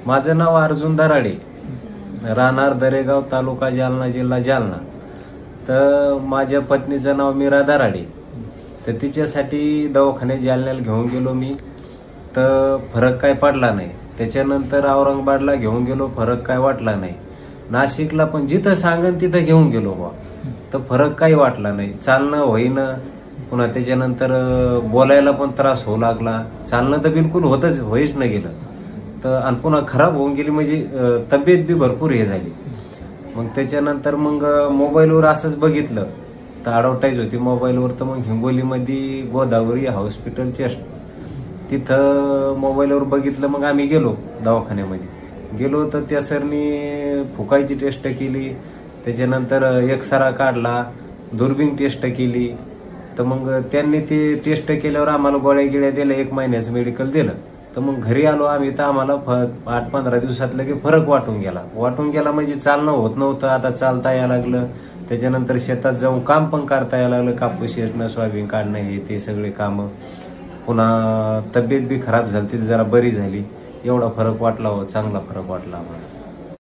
माझं नाव अर्जुन दराडे, राहणार दरेगाव, तालुका जालना, जिल्हा जालना। तर माझ्या पत्नीचं नाव मीरा दराडे। तर तिच्यासाठी दवाखान्यात जालन्याला घेऊन गेलो मी, तर फरक काय पडला नाही। त्याच्यानंतर औरंगाबादला घेऊन गेलो, फरक काय वाटला नाही। नाशिकला पण जिथं सांगन तिथं घेऊन गेलो बा, तर फरक काही वाटला नाही। चालणं होईना, पुन्हा त्याच्यानंतर बोलायला पण त्रास होऊ लागला, चालणं तर बिलकुल होईच नाही गेलं। तर आणि पुन्हा खराब होऊन गेली, म्हणजे तब्येत बी भरपूर हे झाली। मग त्याच्यानंतर मग मोबाईलवर असंच बघितलं, तर ॲडव्हर्टाईज होती मोबाईलवर। तर मग हिंगोलीमध्ये गोदावरी हॉस्पिटल चेस्ट, तिथं मोबाईलवर बघितलं। मग आम्ही गेलो दवाखान्यामध्ये, गेलो तर त्या सरनी फुकायची टेस्ट केली, त्याच्यानंतर एक्सरा काढला, दुर्बीण टेस्ट केली। तर मग त्यांनी ते टेस्ट केल्यावर आम्हाला गोळ्या गिळ्या दिल्या, 1 महिन्याचं मेडिकल दिलं। तर मग घरी आलो आम्ही, तर आम्हाला 8-15 दिवसात लगे फरक वाटून गेला। म्हणजे चालणं होत नव्हतं, आता चालता यायला लागलं। त्याच्यानंतर शेतात जाऊन काम पण करता यायला लागलं, कापूस येणं, सोयाबीन काढणं, हे ते सगळे कामं। पुन्हा तब्येत बी खराब झाली, ती जरा बरी झाली। एवढा फरक वाटला हो, चांगला फरक वाटला आम्हाला।